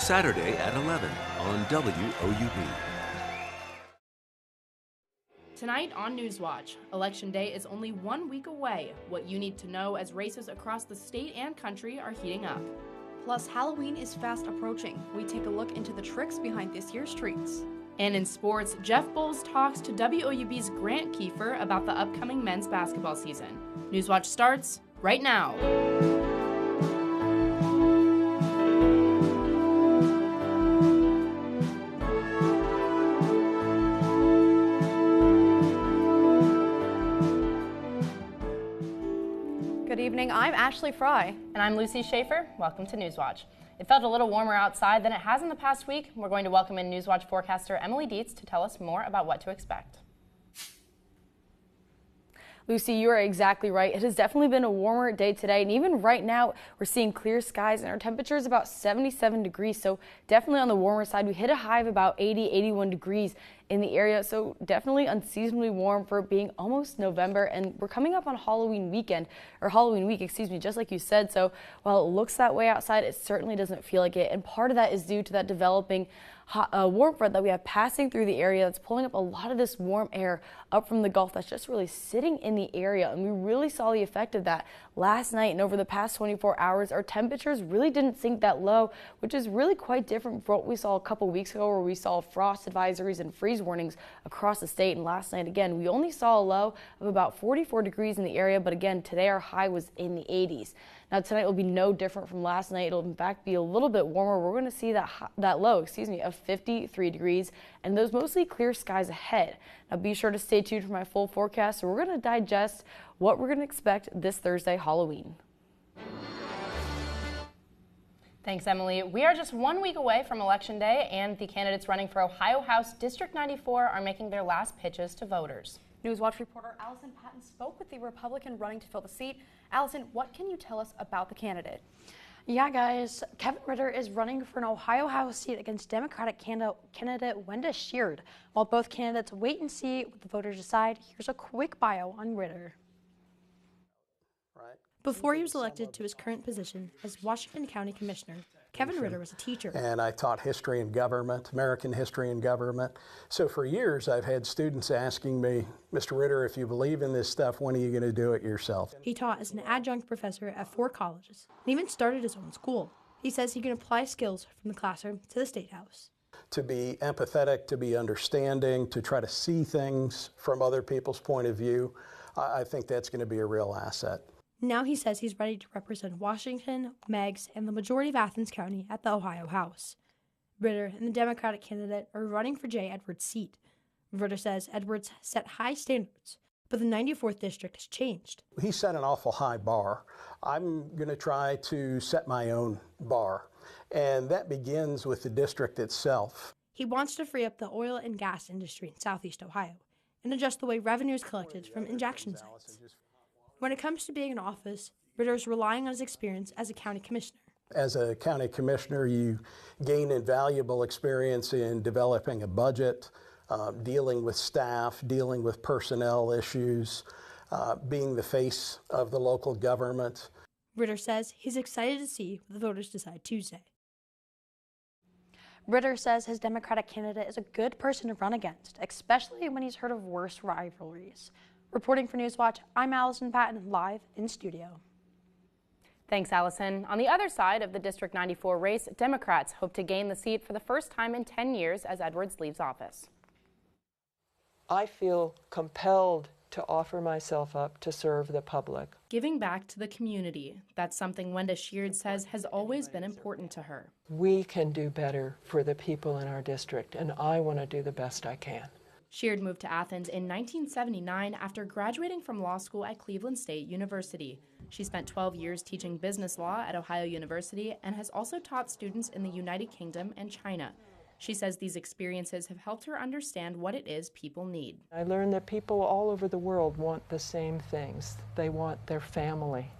Saturday at 11 on WOUB. Tonight on Newswatch, Election Day is only 1 week away. What you need to know as races across the state and country are heating up. Plus, Halloween is fast approaching. We take a look into the tricks behind this year's treats. And in sports, Jeff Bowles talks to WOUB's Grant Kiefer about the upcoming men's basketball season. Newswatch starts right now. Good evening, I'm Ashley Fry. And I'm Lucy Schaefer. Welcome to Newswatch. It felt a little warmer outside than it has in the past week. We're going to welcome in Newswatch forecaster Emily Dietz to tell us more about what to expect. Lucy, you are exactly right. It has definitely been a warmer day today, and even right now we're seeing clear skies and our temperature is about 77 degrees, so definitely on the warmer side. We hit a high of about 81 degrees in the area, so definitely unseasonably warm for it being almost November, and we're coming up on Halloween week, just like you said. So while it looks that way outside, it certainly doesn't feel like it, and part of that is due to that developing warm front that we have passing through the area that's pulling up a lot of this warm air up from the Gulf that's just really sitting in the area, and we really saw the effect of that last night. And over the past 24 hours, our temperatures really didn't sink that low, which is really quite different from what we saw a couple weeks ago, where we saw frost advisories and freeze warnings across the state. And last night, again, we only saw a low of about 44 degrees in the area, but again, today our high was in the 80s. Now tonight will be no different from last night. It'll in fact be a little bit warmer. We're going to see that low of 53 degrees, and those mostly clear skies ahead. Now be sure to stay tuned for my full forecast. So we're going to digest what we're going to expect this Thursday, Halloween. Thanks, Emily. We are just 1 week away from Election Day, and the candidates running for Ohio House District 94 are making their last pitches to voters. Newswatch reporter Allison Patton spoke with the Republican running to fill the seat. Allison, what can you tell us about the candidate? Yeah, guys, Kevin Ritter is running for an Ohio House seat against Democratic candidate Wenda Sheard. While both candidates wait and see what the voters decide, here's a quick bio on Ritter. Before he was elected to his current position as Washington County Commissioner, Kevin Ritter was a teacher. And I taught history and government, American history and government. So for years, I've had students asking me, Mr. Ritter, if you believe in this stuff, when are you going to do it yourself? He taught as an adjunct professor at 4 colleges and even started his own school. He says he can apply skills from the classroom to the State House. To be empathetic, to be understanding, to try to see things from other people's point of view, I think that's going to be a real asset. Now he says he's ready to represent Washington, Meigs, and the majority of Athens County at the Ohio House. Ritter and the Democratic candidate are running for Jay Edwards' seat. Ritter says Edwards set high standards, but the 94th district has changed. He set an awful high bar. I'm going to try to set my own bar, and that begins with the district itself. He wants to free up the oil and gas industry in southeast Ohio and adjust the way revenue is collected from injection sites. When it comes to being in office, Ritter is relying on his experience as a county commissioner. As a county commissioner, you gain invaluable experience in developing a budget, dealing with staff, dealing with personnel issues, being the face of the local government. Ritter says he's excited to see what the voters decide Tuesday. Ritter says his Democratic candidate is a good person to run against, especially when he's heard of worse rivalries. Reporting for Newswatch, I'm Allison Patton, live in studio. Thanks, Allison. On the other side of the District 94 race, Democrats hope to gain the seat for the first time in 10 years as Edwards leaves office. I feel compelled to offer myself up to serve the public. Giving back to the community, that's something Wenda Sheard says has always been important to her. We can do better for the people in our district, and I want to do the best I can. Sheard moved to Athens in 1979 after graduating from law school at Cleveland State University. She spent 12 years teaching business law at Ohio University and has also taught students in the United Kingdom and China. She says these experiences have helped her understand what it is people need. I learned that people all over the world want the same things. They want their family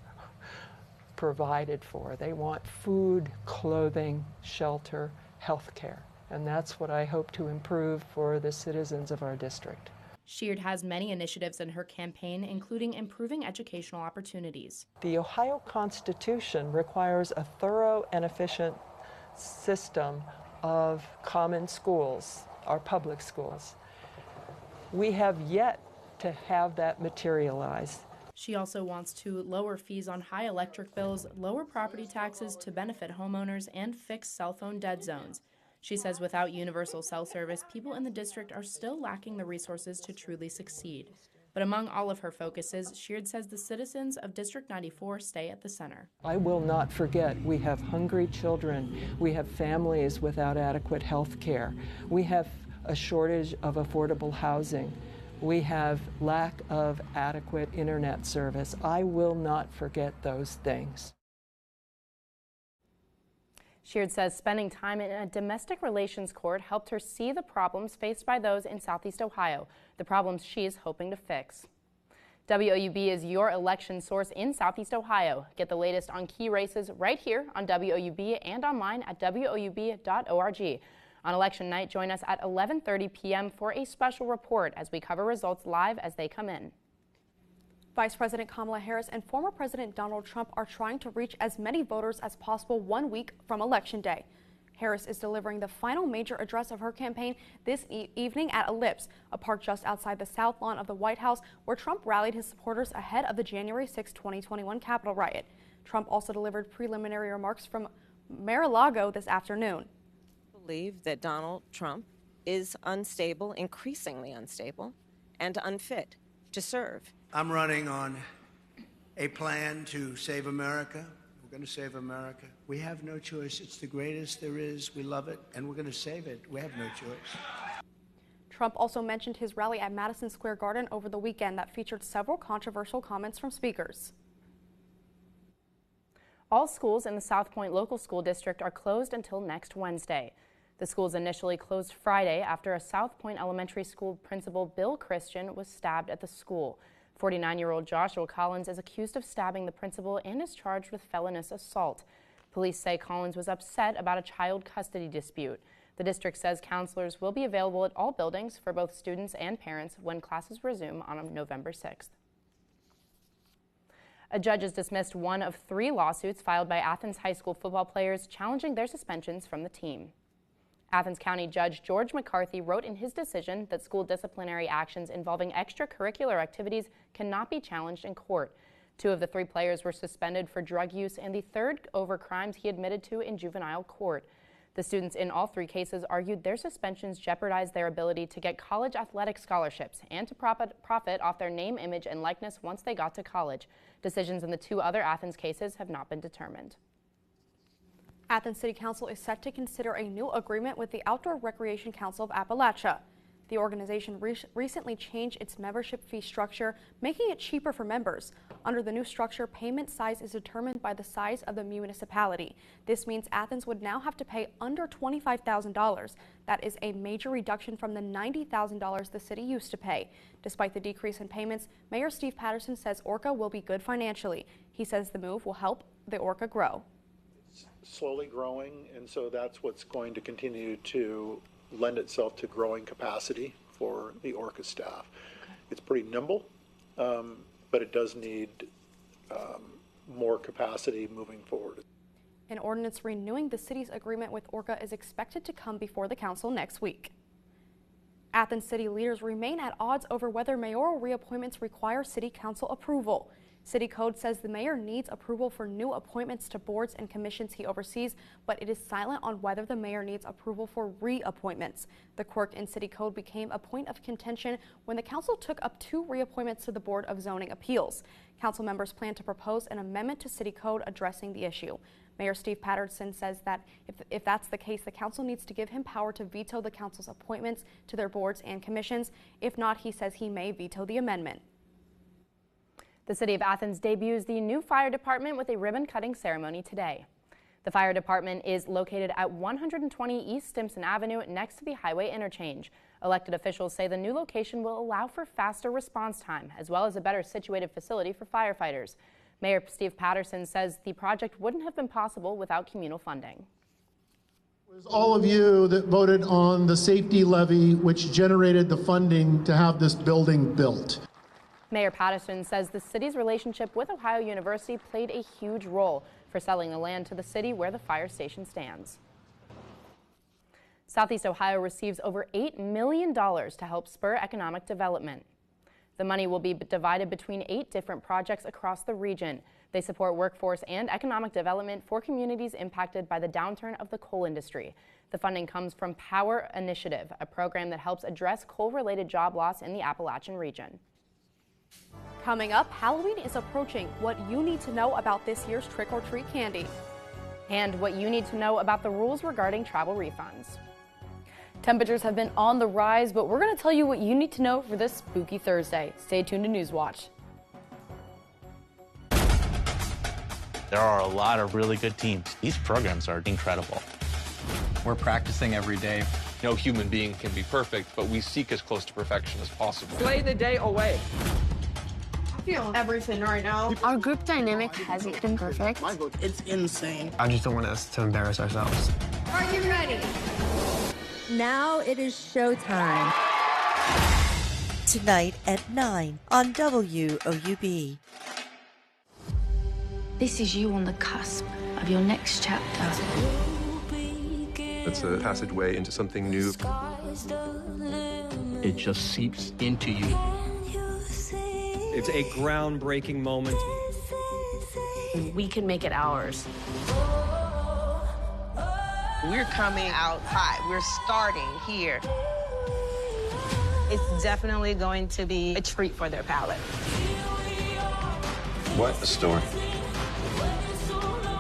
provided for. They want food, clothing, shelter, health care. And that's what I hope to improve for the citizens of our district. Sheard has many initiatives in her campaign, including improving educational opportunities. The Ohio Constitution requires a thorough and efficient system of common schools, our public schools. We have yet to have that materialize. She also wants to lower fees on high electric bills, lower property taxes to benefit homeowners, and fix cell phone dead zones. She says without universal cell service, people in the district are still lacking the resources to truly succeed. But among all of her focuses, Sheard says the citizens of District 94 stay at the center. I will not forget, we have hungry children. We have families without adequate health care. We have a shortage of affordable housing. We have lack of adequate internet service. I will not forget those things. Sheard says spending time in a domestic relations court helped her see the problems faced by those in Southeast Ohio, the problems she's hoping to fix. WOUB is your election source in Southeast Ohio. Get the latest on key races right here on WOUB and online at woub.org. On election night, join us at 11:30 p.m. for a special report as we cover results live as they come in. Vice President Kamala Harris and former President Donald Trump are trying to reach as many voters as possible 1 week from Election Day. Harris is delivering the final major address of her campaign this evening at Ellipse, a park just outside the South Lawn of the White House, where Trump rallied his supporters ahead of the January 6, 2021 Capitol riot. Trump also delivered preliminary remarks from Mar-a-Lago this afternoon. I believe that Donald Trump is unstable, increasingly unstable, and unfit to serve. I'm running on a plan to save America. We're going to save America. We have no choice. It's the greatest there is. We love it, and we're going to save it. We have no choice. Trump also mentioned his rally at Madison Square Garden over the weekend that featured several controversial comments from speakers. All schools in the South Point Local School District are closed until next Wednesday. The schools initially closed Friday after a South Point Elementary School principal, Bill Christian, was stabbed at the school. 49-year-old Joshua Collins is accused of stabbing the principal and is charged with felonious assault. Police say Collins was upset about a child custody dispute. The district says counselors will be available at all buildings for both students and parents when classes resume on November 6th. A judge has dismissed one of 3 lawsuits filed by Athens High School football players challenging their suspensions from the team. Athens County Judge George McCarthy wrote in his decision that school disciplinary actions involving extracurricular activities cannot be challenged in court. 2 of the 3 players were suspended for drug use, and the third over crimes he admitted to in juvenile court. The students in all 3 cases argued their suspensions jeopardized their ability to get college athletic scholarships and to profit off their name, image, and likeness once they got to college. Decisions in the 2 other Athens cases have not been determined. Athens City Council is set to consider a new agreement with the Outdoor Recreation Council of Appalachia. The organization recently changed its membership fee structure, making it cheaper for members. Under the new structure, payment size is determined by the size of the municipality. This means Athens would now have to pay under $25,000. That is a major reduction from the $90,000 the city used to pay. Despite the decrease in payments, Mayor Steve Patterson says Orca will be good financially. He says the move will help the Orca grow. Slowly growing, and so that's what's going to continue to lend itself to growing capacity for the Orca staff. It's pretty nimble, but it does need more capacity moving forward. An ordinance renewing the city's agreement with Orca is expected to come before the council next week. Athens city leaders remain at odds over whether mayoral reappointments require city council approval. City code says the mayor needs approval for new appointments to boards and commissions he oversees, but it is silent on whether the mayor needs approval for reappointments. The quirk in city code became a point of contention when the council took up 2 reappointments to the Board of Zoning Appeals. Council members plan to propose an amendment to city code addressing the issue. Mayor Steve Patterson says that if that's the case, the council needs to give him power to veto the council's appointments to their boards and commissions. If not, he says he may veto the amendment. The City of Athens debuts the new fire department with a ribbon-cutting ceremony today. The fire department is located at 120 East Stimson Avenue next to the highway interchange. Elected officials say the new location will allow for faster response time, as well as a better situated facility for firefighters. Mayor Steve Patterson says the project wouldn't have been possible without communal funding. It was all of you that voted on the safety levy, which generated the funding to have this building built. Mayor Patterson says the city's relationship with Ohio University played a huge role for selling the land to the city where the fire station stands. Southeast Ohio receives over $8 million to help spur economic development. The money will be divided between 8 different projects across the region. They support workforce and economic development for communities impacted by the downturn of the coal industry. The funding comes from Power Initiative, a program that helps address coal-related job loss in the Appalachian region. Coming up, Halloween is approaching. What you need to know about this year's trick-or-treat candy. And what you need to know about the rules regarding travel refunds. Temperatures have been on the rise, but we're going to tell you what you need to know for this spooky Thursday. Stay tuned to Newswatch. There are a lot of really good teams. These programs are incredible. We're practicing every day. No human being can be perfect, but we seek as close to perfection as possible. Slay the day away. I feel everything right now. Our group dynamic hasn't been perfect. It's insane. I just don't want us to embarrass ourselves. Are you ready? Now it is showtime. Tonight at 9 on WOUB. This is you on the cusp of your next chapter. It's a passageway into something new. It just seeps into you. It's a groundbreaking moment. We can make it ours. We're coming out hot. We're starting here. It's definitely going to be a treat for their palate. What a story.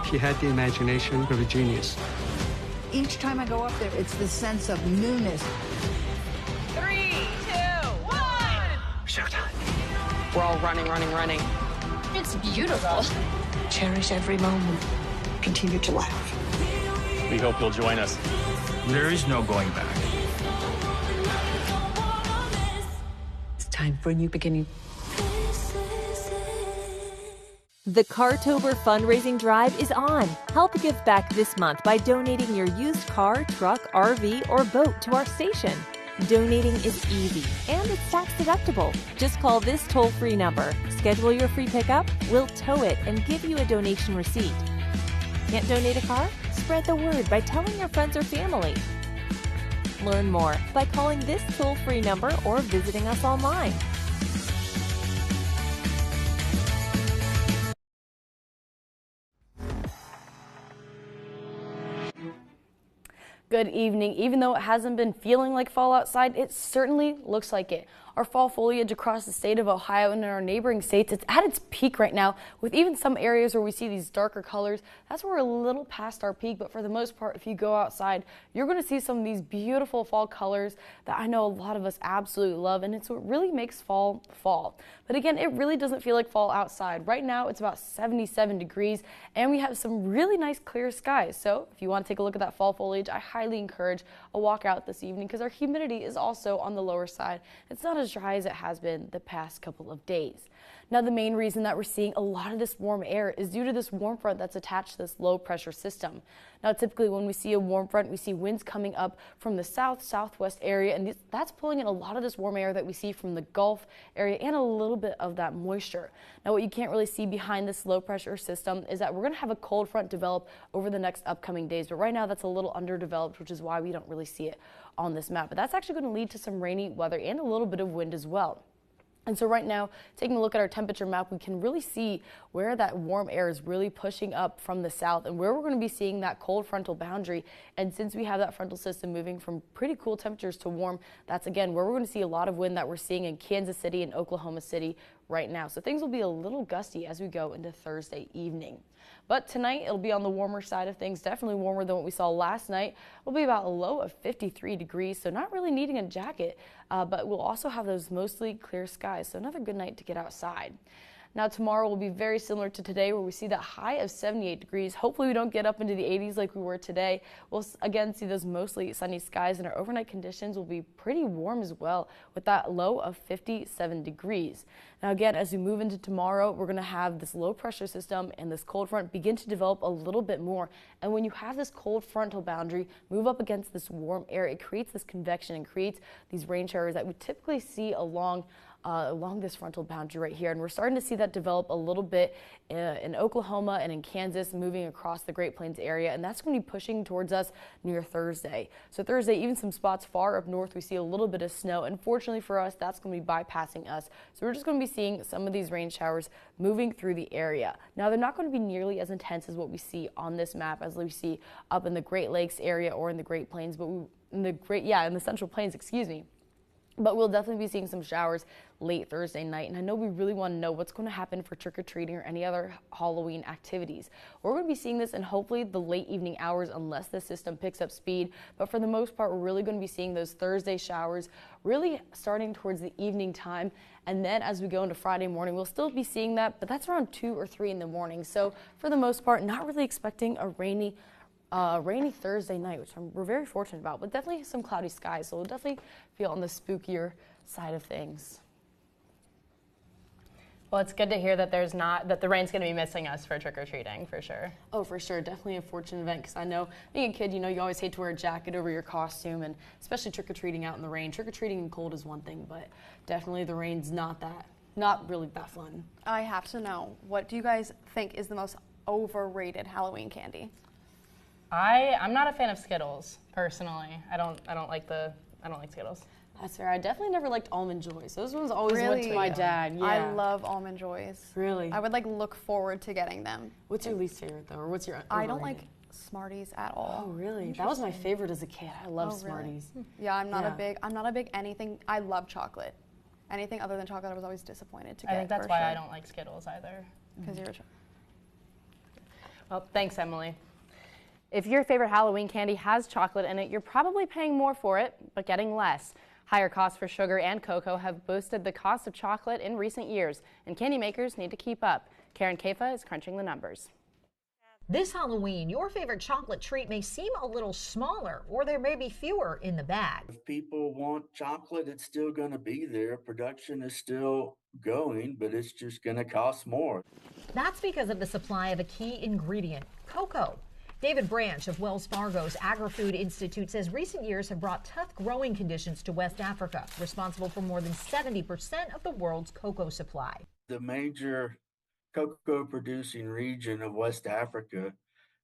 She had the imagination of a genius. Each time I go up there, it's the sense of newness. 3, 2, 1. Showtime. We're all running. It's beautiful. Cherish every moment. Continue to laugh. We hope you'll join us. There is no going back. It's time for a new beginning. The Cartober fundraising drive is on. Help give back this month by donating your used car, truck, RV, or boat to our station. Donating is easy and it's tax deductible. Just call this toll-free number, schedule your free pickup, we'll tow it and give you a donation receipt. Can't donate a car? Spread the word by telling your friends or family. Learn more by calling this toll-free number or visiting us online. Good evening. Even though it hasn't been feeling like fall outside, it certainly looks like it. Our fall foliage across the state of Ohio and in our neighboring states, it's at its peak right now, with even some areas where we see these darker colors. That's where we're a little past our peak, but for the most part, if you go outside, you're going to see some of these beautiful fall colors that I know a lot of us absolutely love, and it's what really makes fall fall. But again, it really doesn't feel like fall outside. Right now, it's about 77 degrees, and we have some really nice clear skies. So if you want to take a look at that fall foliage, I highly encourage a walk out this evening because our humidity is also on the lower side. It's not as dry as it has been the past couple of days. Now, the main reason that we're seeing a lot of this warm air is due to this warm front that's attached to this low pressure system. Now, typically when we see a warm front, we see winds coming up from the southwest area, and that's pulling in a lot of this warm air that we see from the Gulf area and a little bit of that moisture. Now, what you can't really see behind this low pressure system is that we're going to have a cold front develop over the next upcoming days, but right now that's a little underdeveloped, which is why we don't really see it on this map. But that's actually going to lead to some rainy weather and a little bit of wind as well. And so right now, taking a look at our temperature map, we can really see where that warm air is really pushing up from the south and where we're going to be seeing that cold frontal boundary. And since we have that frontal system moving from pretty cool temperatures to warm, that's again where we're going to see a lot of wind that we're seeing in Kansas City and Oklahoma City right now. So things will be a little gusty as we go into Thursday evening. But tonight, it'll be on the warmer side of things, definitely warmer than what we saw last night. It'll be about a low of 53 degrees, so not really needing a jacket, but we'll also have those mostly clear skies, so another good night to get outside. Now, tomorrow will be very similar to today, where we see that high of 78 degrees. Hopefully, we don't get up into the 80s like we were today. We'll again see those mostly sunny skies, and our overnight conditions will be pretty warm as well, with that low of 57 degrees. Now again, as we move into tomorrow, we're going to have this low pressure system and this cold front begin to develop a little bit more. And when you have this cold frontal boundary move up against this warm air, it creates this convection and creates these rain showers that we typically see along this frontal boundary right here. And we're starting to see that develop a little bit in Oklahoma and in Kansas, moving across the Great Plains area. And that's going to be pushing towards us near Thursday. So Thursday, even some spots far up north, we see a little bit of snow. Unfortunately for us, that's going to be bypassing us. So we're just going to be seeing some of these rain showers moving through the area. Now, they're not going to be nearly as intense as what we see on this map, as we see up in the Great Lakes area or in the Great Plains, but in the Central Plains, excuse me. But we'll definitely be seeing some showers late Thursday night. And I know we really want to know what's going to happen for trick-or-treating or any other Halloween activities. We're going to be seeing this in hopefully the late evening hours unless the system picks up speed. But for the most part, we're really going to be seeing those Thursday showers really starting towards the evening time. And then as we go into Friday morning, we'll still be seeing that, but that's around 2 or 3 in the morning. So for the most part, not really expecting a rainy Thursday night, which we're very fortunate about, but definitely some cloudy skies, so we'll definitely feel on the spookier side of things. Well, it's good to hear that that the rain's going to be missing us for trick-or-treating, for sure. Oh, for sure. Definitely a fortunate event, because I know being a kid, you always hate to wear a jacket over your costume, and especially trick-or-treating out in the rain. Trick-or-treating in cold is one thing, but definitely the rain's not really that fun. I have to know, what do you guys think is the most overrated Halloween candy? I'm not a fan of Skittles, personally. I don't like Skittles. That's fair. I definitely never liked Almond Joys. Those ones always went to my dad. Yeah. I love Almond Joys. Really? I would look forward to getting them. What's your least favorite though, or what's your? I don't like Smarties at all. Oh really? That was my favorite as a kid. I love Smarties. Really? Yeah, I'm not a big anything. I love chocolate. Anything other than chocolate, I was always disappointed to get. I think that's why I don't like Skittles either. Because you're a Well, thanks, Emily. If your favorite Halloween candy has chocolate in it, you're probably paying more for it, but getting less. Higher costs for sugar and cocoa have boosted the cost of chocolate in recent years, and candy makers need to keep up. Karen Kafa is crunching the numbers. This Halloween, your favorite chocolate treat may seem a little smaller, or there may be fewer in the bag. If people want chocolate, it's still going to be there. Production is still going, but it's just going to cost more. That's because of the supply of a key ingredient, cocoa. David Branch of Wells Fargo's Agri-Food Institute says recent years have brought tough growing conditions to West Africa, responsible for more than 70% of the world's cocoa supply. The major cocoa producing region of West Africa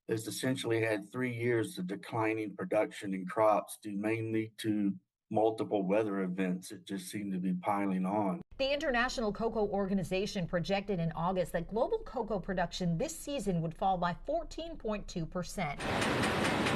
has essentially had 3 years of declining production and crops due mainly to multiple weather events that just seem to be piling on. The International Cocoa Organization projected in August that global cocoa production this season would fall by 14.2%.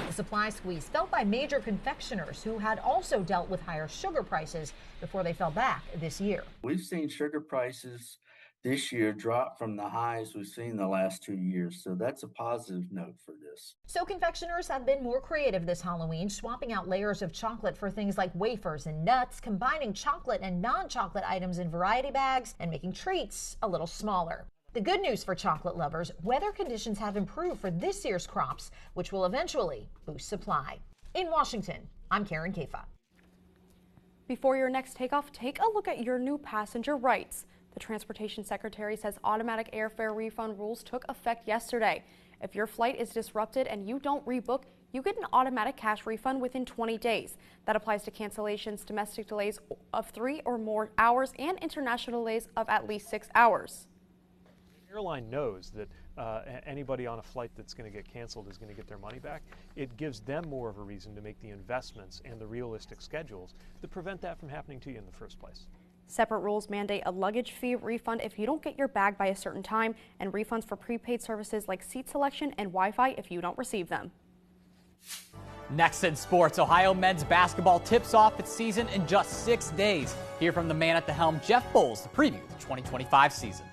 The supply squeeze felt by major confectioners who had also dealt with higher sugar prices before they fell back this year. We've seen sugar prices this year drop from the highs we've seen the last 2 years, so that's a positive note for this. So confectioners have been more creative this Halloween, swapping out layers of chocolate for things like wafers and nuts, combining chocolate and non-chocolate items in variety bags, and making treats a little smaller. The good news for chocolate lovers, weather conditions have improved for this year's crops, which will eventually boost supply. In Washington, I'm Karen Kafa. Before your next takeoff, take a look at your new passenger rights. The Transportation Secretary says automatic airfare refund rules took effect yesterday. If your flight is disrupted and you don't rebook, you get an automatic cash refund within 20 days. That applies to cancellations, domestic delays of 3 or more hours, and international delays of at least 6 hours. The airline knows that anybody on a flight that's going to get canceled is going to get their money back. It gives them more of a reason to make the investments and the realistic schedules that prevent that from happening to you in the first place. Separate rules mandate a luggage fee refund if you don't get your bag by a certain time, and refunds for prepaid services like seat selection and Wi-Fi if you don't receive them. Next in sports, Ohio men's basketball tips off its season in just 6 days. Hear from the man at the helm, Jeff Bowles, to preview the 2025 season.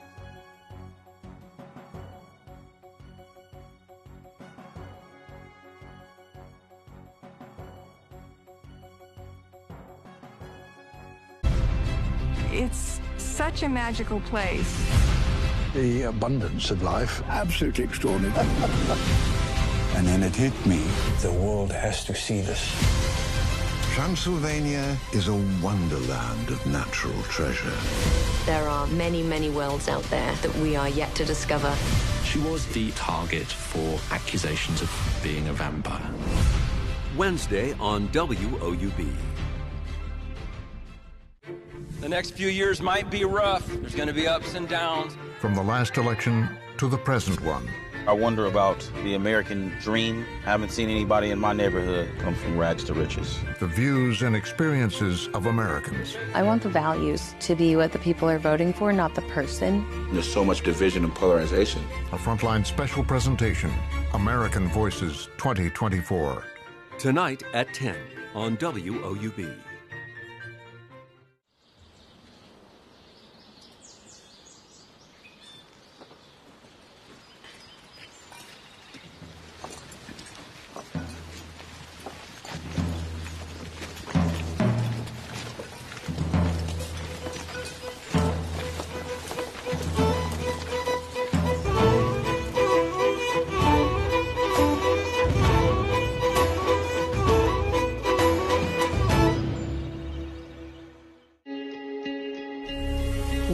It's such a magical place. The abundance of life, absolutely extraordinary. And then it hit me. The world has to see this. Transylvania is a wonderland of natural treasure. There are many, many worlds out there that we are yet to discover. She was the target for accusations of being a vampire. Wednesday on WOUB. The next few years might be rough. There's going to be ups and downs. From the last election to the present one. I wonder about the American dream. Haven't seen anybody in my neighborhood come from rags to riches. The views and experiences of Americans. I want the values to be what the people are voting for, not the person. There's so much division and polarization. A Frontline special presentation, American Voices 2024. Tonight at 10 on WOUB.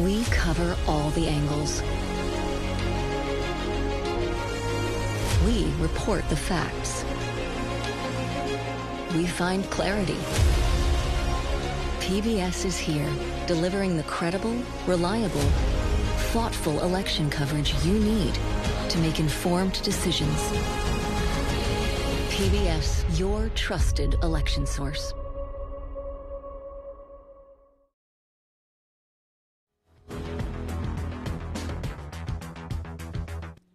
We cover all the angles. We report the facts. We find clarity. PBS is here, delivering the credible, reliable, thoughtful election coverage you need to make informed decisions. PBS, your trusted election source.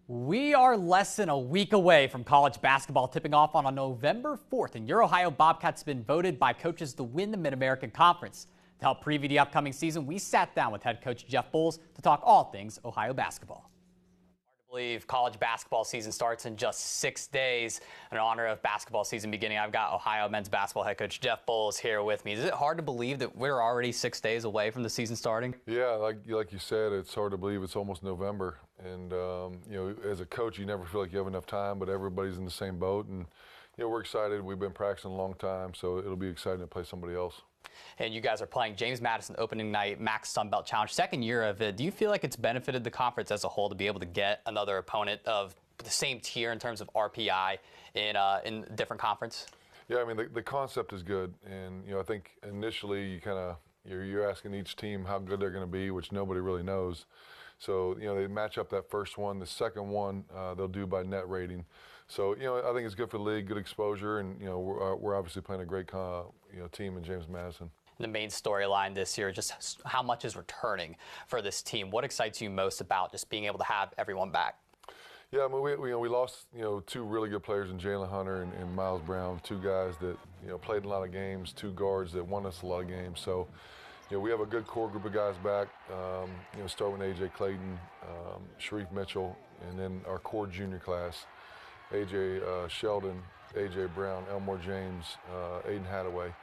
We are less than a week away from college basketball tipping off on November 4th, and your Ohio Bobcats have been voted by coaches to win the Mid-American Conference. To help preview the upcoming season, we sat down with head coach Jeff Bowles to talk all things Ohio basketball. Hard to believe college basketball season starts in just 6 days. In honor of basketball season beginning, I've got Ohio men's basketball head coach Jeff Bowles here with me. Is it hard to believe that we're already 6 days away from the season starting? Yeah, like you said, it's hard to believe it's almost November. And, as a coach, you never feel like you have enough time, but everybody's in the same boat. And, we're excited. We've been practicing a long time, so it'll be exciting to play somebody else. And you guys are playing James Madison opening night, Max Sun Belt Challenge, second year of it. Do you feel like it's benefited the conference as a whole to be able to get another opponent of the same tier in terms of RPI in a different conference? Yeah, I mean, the concept is good. And, I think initially you're asking each team how good they're going to be, which nobody really knows. So, they match up that first one. The second one, they'll do by net rating. So, I think it's good for the league, good exposure, and, we're obviously playing a great, team in James Madison. The main storyline this year, just how much is returning for this team. What excites you most about just being able to have everyone back? Yeah, I mean, we lost, two really good players in Jalen Hunter and Miles Brown, two guys that, played in a lot of games, two guards that won us a lot of games. So, we have a good core group of guys back, starting with A.J. Clayton, Sharif Mitchell, and then our core junior class, A.J. Sheldon, A.J. Brown, Elmore James, Aiden Hadaway.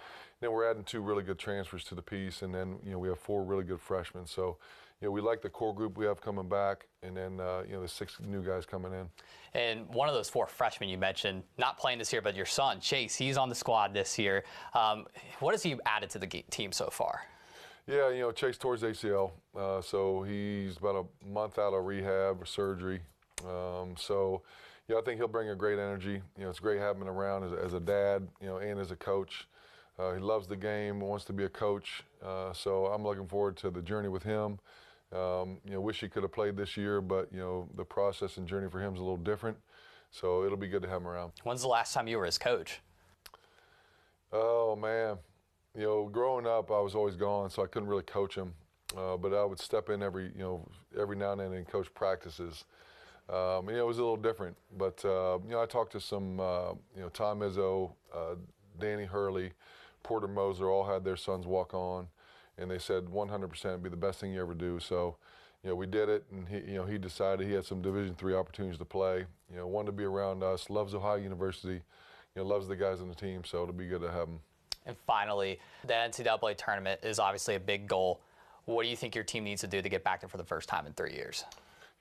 Then we're adding two really good transfers to the piece, and then, we have four really good freshmen. So, we like the core group we have coming back, and then, the 6 new guys coming in. And one of those 4 freshmen you mentioned, not playing this year, but your son, Chase, he's on the squad this year. What has he added to the team so far? Yeah, Chase tore his ACL, so he's about a month out of rehab or surgery. I think he'll bring a great energy. It's great having him around as a dad, and as a coach. He loves the game, wants to be a coach, so I'm looking forward to the journey with him. Wish he could have played this year, but, the process and journey for him is a little different, so it'll be good to have him around. When's the last time you were his coach? Oh, man. Growing up, I was always gone, so I couldn't really coach him. But I would step in every now and then and coach practices. It was a little different. But, I talked to some, Tom Izzo, Danny Hurley, Porter Moser, all had their sons walk on. And they said 100% would be the best thing you ever do. So, we did it. And he decided he had some Division III opportunities to play. Wanted to be around us, loves Ohio University, loves the guys on the team. So it'll be good to have him. And finally, the NCAA tournament is obviously a big goal. What do you think your team needs to do to get back there for the first time in 3 years?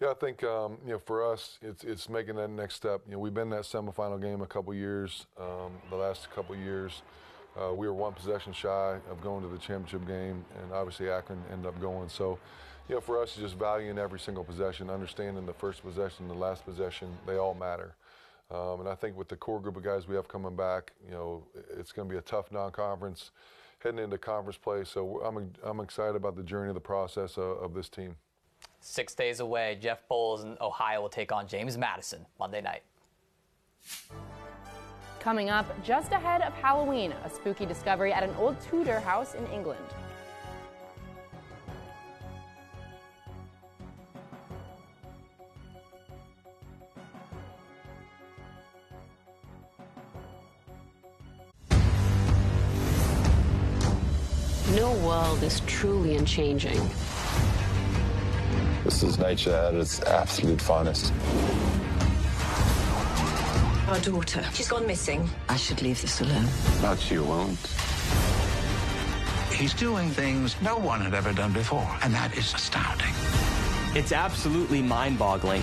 Yeah, I think for us, it's making that next step. We've been in that semifinal game a couple years, the last couple years. We were one possession shy of going to the championship game, and obviously Akron ended up going. So, for us, it's just valuing every single possession, understanding the first possession, the last possession, they all matter. And I think with the core group of guys we have coming back, it's going to be a tough non-conference heading into conference play. So I'm excited about the journey of the process of this team. 6 days away, Jeff Bowles in Ohio will take on James Madison Monday night. Coming up, just ahead of Halloween, a spooky discovery at an old Tudor house in England. No world is truly unchanging. This is nature at its absolute finest. Our daughter, she's gone missing. I should leave this alone. But you won't. He's doing things no one had ever done before, and that is astounding. It's absolutely mind-boggling.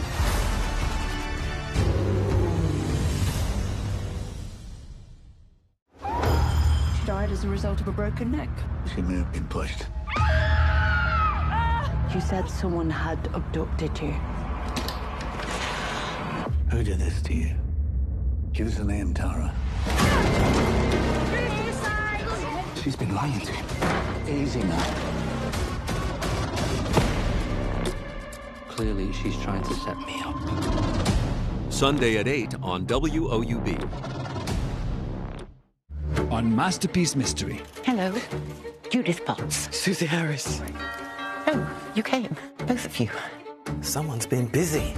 She died as a result of a broken neck. She may have been pushed. You said someone had abducted you. Who did this to you? Give us a name, Tara. She's been lying to you. Easy now. Clearly, she's trying to set me up. Sunday at 8 on WOUB. On Masterpiece Mystery. Hello, Judith Potts. Susie Harris. Oh, you came, both of you. Someone's been busy.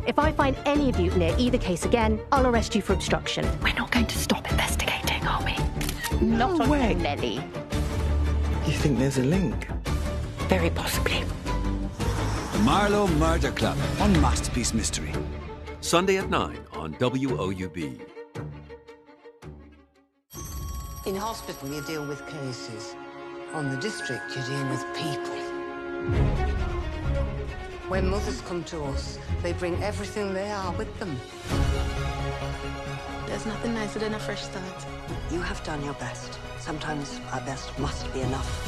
If I find any of you near either case again, I'll arrest you for obstruction. We're not going to stop investigating, are we? Not on way. you, Nellie. You think there's a link? Very possibly. The Marlowe Murder Club on Masterpiece Mystery. Sunday at 9 on WOUB. In hospital, you deal with cases. On the district, you deal with people. When mothers come to us, they bring everything they are with them. There's nothing nicer than a fresh start. You have done your best. Sometimes our best must be enough.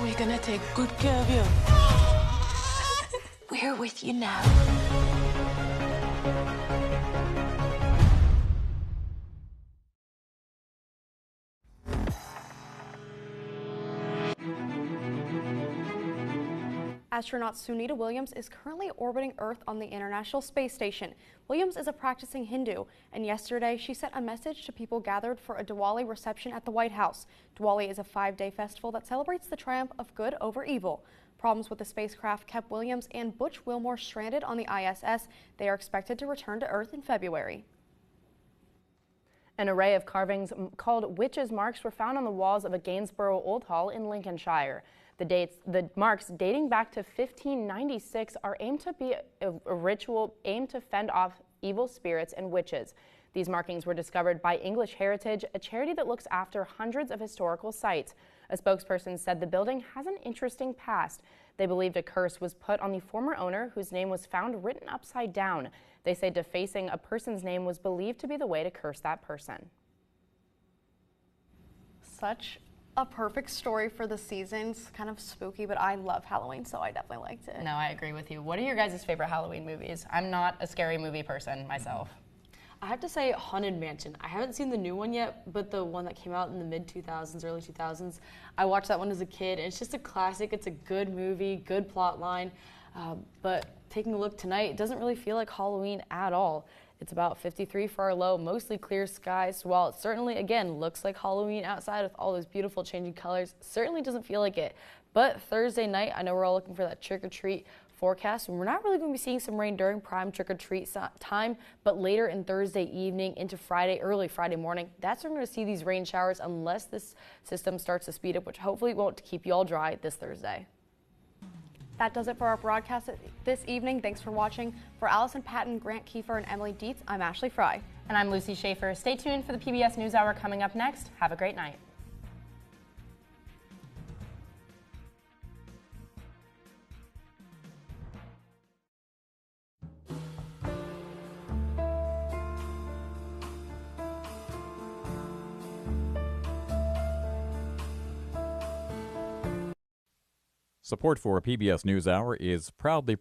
We're gonna take good care of you. We're with you now. Astronaut Sunita Williams is currently orbiting Earth on the International Space Station. Williams is a practicing Hindu, and yesterday she sent a message to people gathered for a Diwali reception at the White House. Diwali is a 5-day festival that celebrates the triumph of good over evil. Problems with the spacecraft kept Williams and Butch Wilmore stranded on the ISS. They are expected to return to Earth in February. An array of carvings called witches' marks were found on the walls of a Gainsborough Old Hall in Lincolnshire. The marks dating back to 1596 are aimed to be a ritual aimed to fend off evil spirits and witches. These markings were discovered by English Heritage, a charity that looks after hundreds of historical sites. A spokesperson said the building has an interesting past. They believed a curse was put on the former owner, whose name was found written upside down. They say defacing a person's name was believed to be the way to curse that person. Such a perfect story for the season. It's kind of spooky, but I love Halloween, so I definitely liked it. No, I agree with you. What are your guys' favorite Halloween movies? I'm not a scary movie person myself. I have to say Haunted Mansion. I haven't seen the new one yet, but the one that came out in the mid-2000s, early 2000s, I watched that one as a kid, and it's just a classic. It's a good movie, good plot line, but taking a look tonight, it doesn't really feel like Halloween at all. It's about 53 for our low, mostly clear skies. So while it certainly, again, looks like Halloween outside with all those beautiful changing colors, certainly doesn't feel like it. But Thursday night, I know we're all looking for that trick-or-treat forecast, and we're not really going to be seeing some rain during prime trick-or-treat time, but later in Thursday evening into Friday, early Friday morning, that's when we're going to see these rain showers unless this system starts to speed up, which hopefully won't keep you all dry this Thursday. That does it for our broadcast this evening. Thanks for watching. For Allison Patton, Grant Kiefer, and Emily Dietz, I'm Ashley Fry. And I'm Lucy Schaefer. Stay tuned for the PBS NewsHour coming up next. Have a great night. Support for a PBS NewsHour is proudly